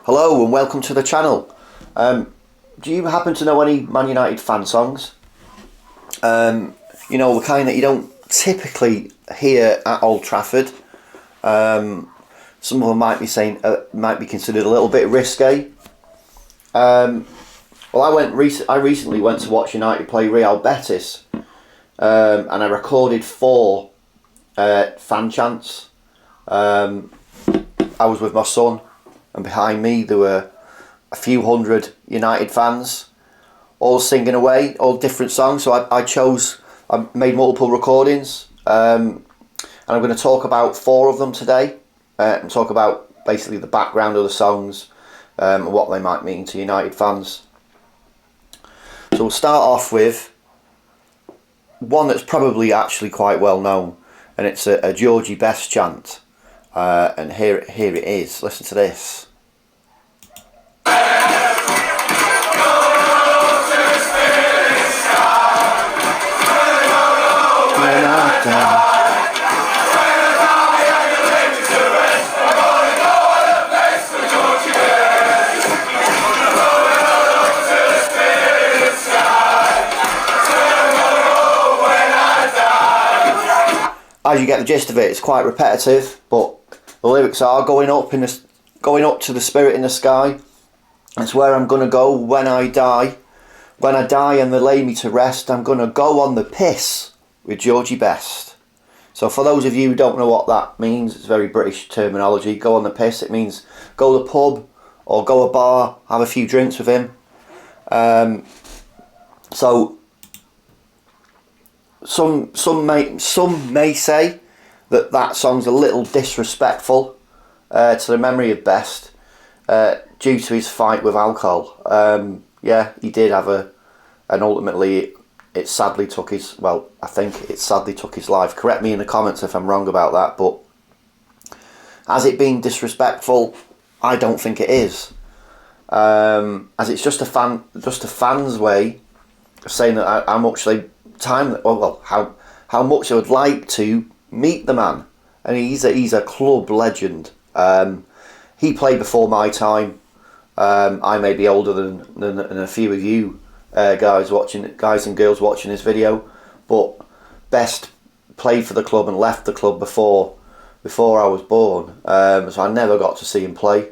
Hello and welcome to the channel. Do you happen to know any Man United fan songs? You know, the kind that you don't typically hear at Old Trafford. Some of them might be considered a little bit risque. Well, I recently went to watch United play Real Betis, and I recorded 4 fan chants. I was with my son, and behind me there were a few hundred United fans, all singing away, all different songs. So I made multiple recordings, and I'm going to talk about 4 of them today, and talk about basically the background of the songs, and what they might mean to United fans. So we'll start off with one that's probably actually quite well known, and it's a Georgie Best chant, and here it is. Listen to this. As you get the gist of it, it's quite repetitive, but the lyrics are going up to the spirit in the sky. It's where I'm gonna go when I die. When I die and they lay me to rest, I'm gonna go on the piss with Georgie Best. So for those of you who don't know what that means, it's very British terminology. Go on the piss. It means go to the pub or go to a bar, have a few drinks with him. So some may say that song's a little disrespectful to the memory of Best, due to his fight with alcohol. Yeah, he did have and ultimately I think it sadly took his life. Correct me in the comments if I'm wrong about that, but has it been disrespectful? I don't think it is, as it's just a fan's way of saying that how much how much I would like to meet the man. And he's a club legend. He played before my time. I may be older than a few of you guys and girls watching this video, but Best played for the club and left the club before I was born. So I never got to see him play.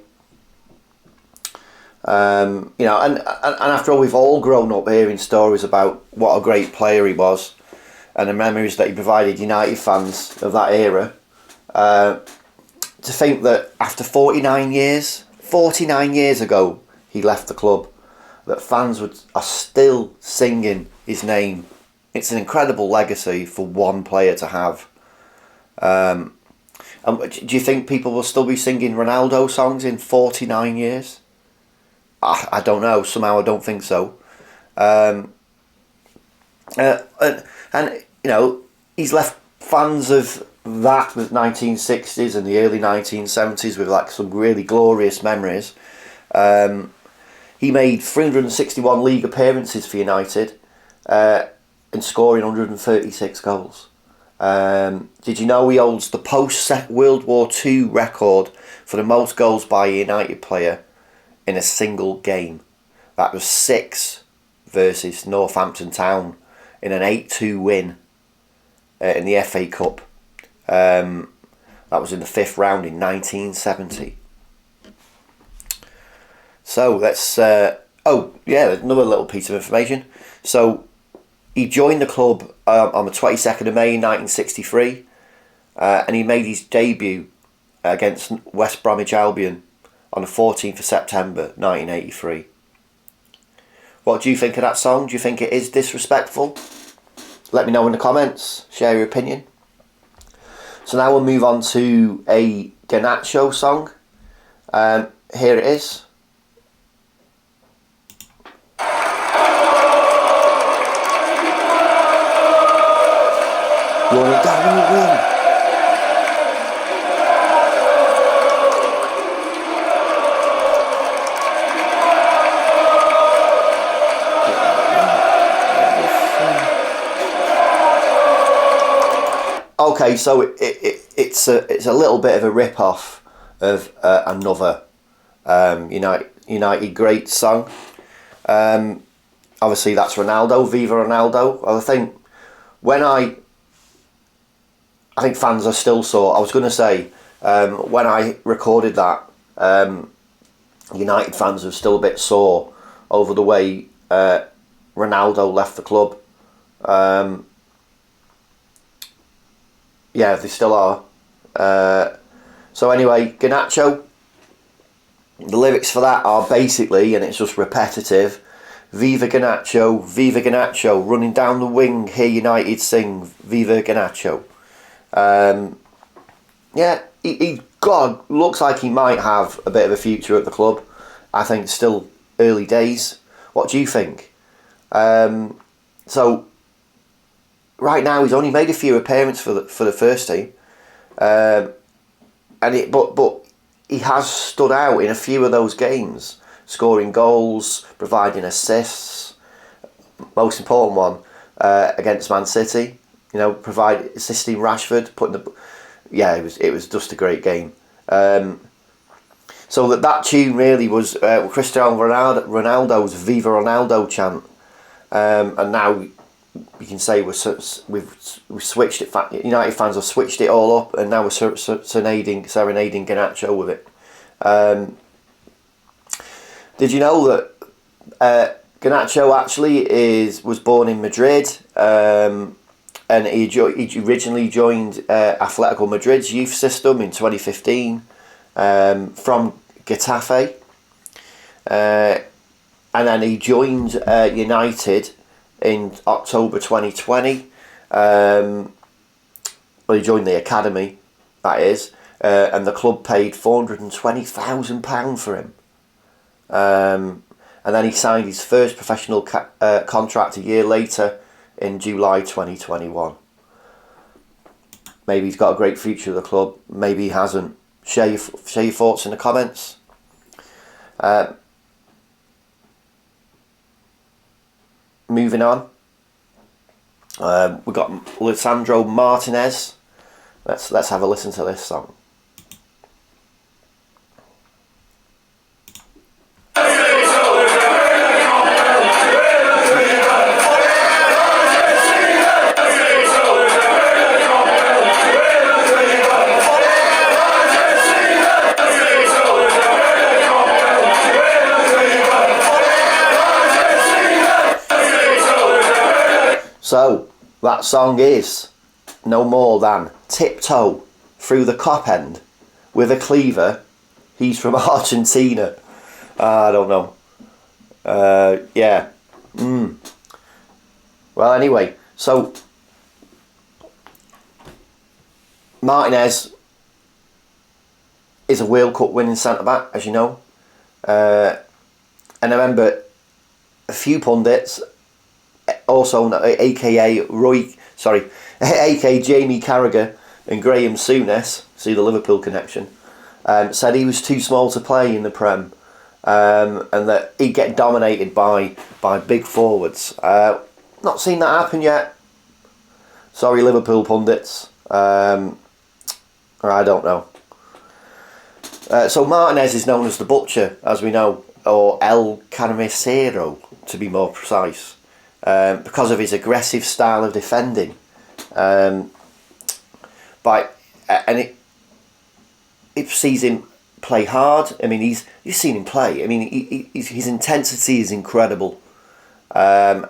You know, and after all, we've all grown up hearing stories about what a great player he was, and the memories that he provided United fans of that era. To think that after 49 years ago he left the club, that fans are still singing his name. It's an incredible legacy for one player to have. And do you think people will still be singing Ronaldo songs in 49 years? I don't know. Somehow I don't think so. And you know, he's left fans of the 1960s and the early 1970s with like some really glorious memories. He made 361 league appearances for United, and scoring 136 goals. Did you know he holds the post-World War II record for the most goals by a United player in a single game? That was 6 versus Northampton Town in an 8-2 win in the FA Cup. That was in the 5th round in 1970. So let's there's another little piece of information. So he joined the club on the 22nd of May 1963, and he made his debut against West Bromwich Albion on the 14th of September 1983. What do you think of that song? Do you think it is disrespectful? Let me know in the comments. Share your opinion. So now we'll move on to a Garnacho song. Here it is. You're going to win. Okay, so it's a little bit of a rip-off of another United great song. Obviously that's Ronaldo, Viva Ronaldo. I think fans are still sore. I was going to say, when I recorded that, United fans are still a bit sore over the way Ronaldo left the club. Yeah, they still are. So anyway, Garnacho, the lyrics for that are basically, and it's just repetitive, Viva Garnacho, running down the wing, hear United sing, Viva Garnacho. Yeah, God, looks like he might have a bit of a future at the club. I think it's still early days. What do you think? So, right now he's only made a few appearances for the first team, but he has stood out in a few of those games, scoring goals, providing assists. Most important one against Man City, assisting Rashford, it was just a great game. So that tune really was Cristiano Ronaldo's Viva Ronaldo chant, and now we can say we've switched it. United fans have switched it all up, and now we're serenading Garnacho with it. Did you know that Garnacho actually was born in Madrid, and he originally joined Atletico Madrid's youth system in 2015 from Getafe, and then he joined United in October 2020. He joined the academy, that is, and the club paid £420,000 for him. And then he signed his first professional contract a year later in July 2021. Maybe he's got a great future at the club, maybe he hasn't. Share your thoughts in the comments. Moving on, we've got Lisandro Martinez. Let's have a listen to this song. So, that song is no more than Tiptoe Through the Cop End with a cleaver. He's from Argentina. I don't know. Yeah. Well, anyway, so Martinez is a World Cup winning centre-back, as you know. And I remember a few pundits, also aka Jamie Carragher and Graham Souness, see the Liverpool connection, said he was too small to play in the Prem, and that he'd get dominated by big forwards. Not seen that happen yet. Sorry, Liverpool pundits. I don't know. So Martinez is known as the Butcher, as we know, or El Carnicero to be more precise, because of his aggressive style of defending. It sees him play hard. I mean, you've seen him play. I mean, his intensity is incredible, and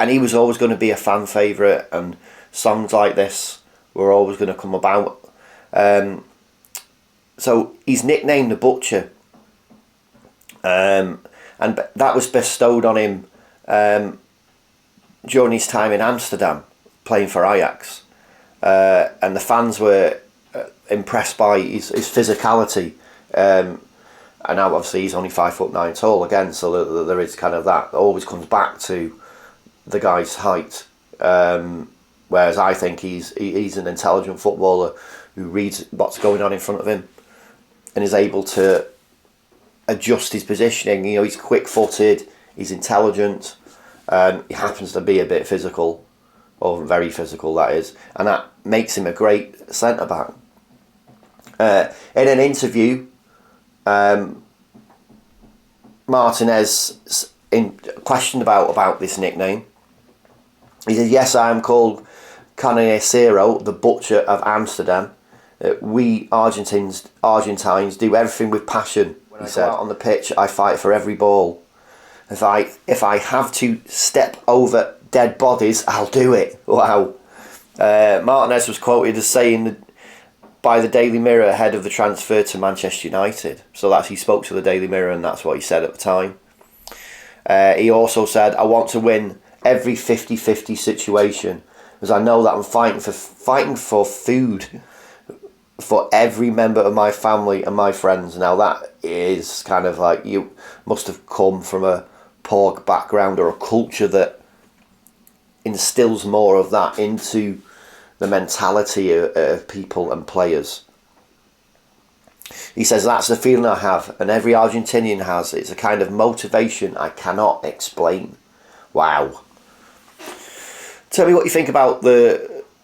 he was always going to be a fan favourite. And songs like this were always going to come about. So he's nicknamed the Butcher, and that was bestowed on him during his time in Amsterdam playing for Ajax, and the fans were impressed by his physicality, and now obviously he's only 5'9" tall again, so there is kind of that. It always comes back to the guy's height, whereas I think he's an intelligent footballer who reads what's going on in front of him and is able to adjust his positioning. You know, he's quick-footed, he's intelligent, he happens to be a bit physical, or very physical that is, and that makes him a great centre-back. In an interview Martinez questioned about this nickname. He said, "Yes, I am called Carnicero, the Butcher of Amsterdam. We Argentines do everything with passion." When he said, "Out on the pitch, I fight for every ball. If I have to step over dead bodies, I'll do it." Wow. Martinez was quoted as saying by the Daily Mirror ahead of the transfer to Manchester United. So he spoke to the Daily Mirror, and that's what he said at the time. He also said, "I want to win every 50-50 situation, because I know that I'm fighting for food for every member of my family and my friends." Now that is kind of like, you must have come from a poor background or a culture that instills more of that into the mentality of people and players. He says, "That's the feeling I have, and every Argentinian has. It's a kind of motivation I cannot explain." Wow. Tell me what you think about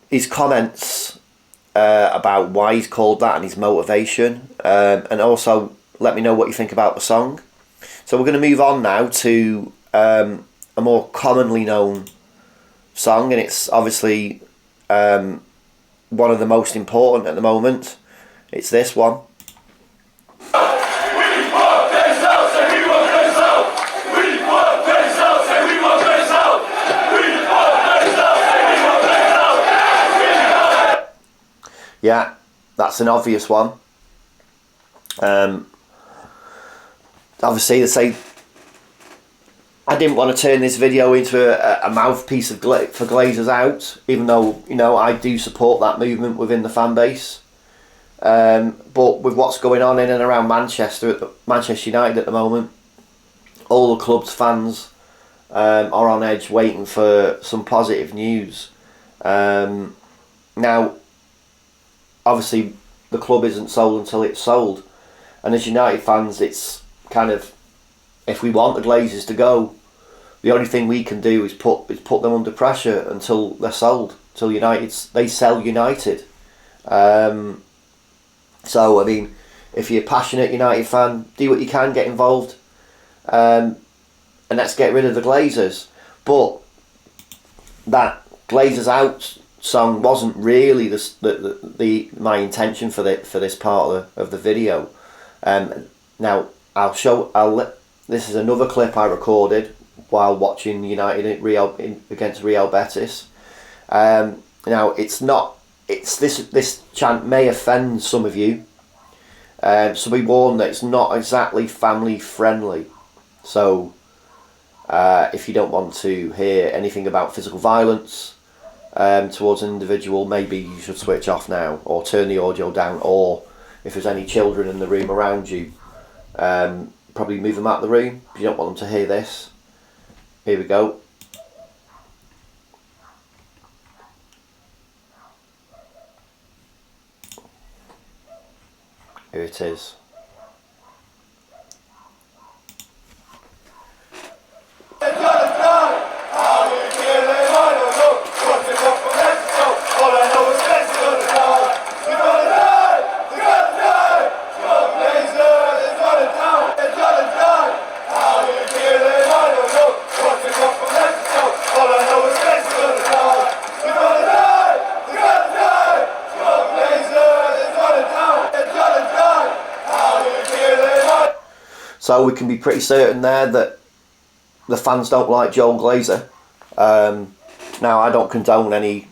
his comments about why he's called that and his motivation, and also let me know what you think about the song. So we're going to move on now to a more commonly known song, and it's obviously one of the most important at the moment. It's this one. Yeah, that's an obvious one. Obviously, they say I didn't want to turn this video into a mouthpiece for Glazers out, even though, you know, I do support that movement within the fan base. But with what's going on in and around Manchester United at the moment, all the club's fans are on edge waiting for some positive news. Now, obviously, the club isn't sold until it's sold, and as United fans, it's kind of, if we want the Glazers to go, the only thing we can do is put them under pressure until they're sold, till they sell United. So I mean, if you're a passionate United fan, do what you can, get involved, and let's get rid of the Glazers. But that Glazers out song wasn't really my intention for this part of the video. Now this is another clip I recorded while watching United against Real Betis. Now this chant may offend some of you, so be warned that it's not exactly family friendly. So if you don't want to hear anything about physical violence towards an individual, maybe you should switch off now, or turn the audio down, or if there's any children in the room around you, probably move them out of the room if you don't want them to hear this. Here we go. Here it is. So we can be pretty certain there that the fans don't like Joel Glazer. Now, I don't condone any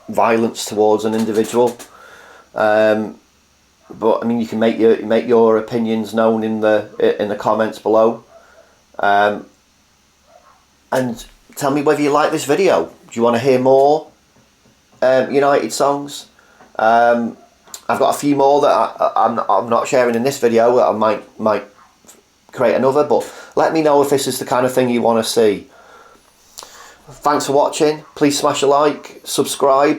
violence towards an individual, but I mean, you can make your opinions known in the comments below, and tell me whether you like this video. Do you want to hear more United songs? I've got a few more that I'm not sharing in this video that I might create another, but let me know if this is the kind of thing you want to see. Thanks for watching. Please smash a like, subscribe.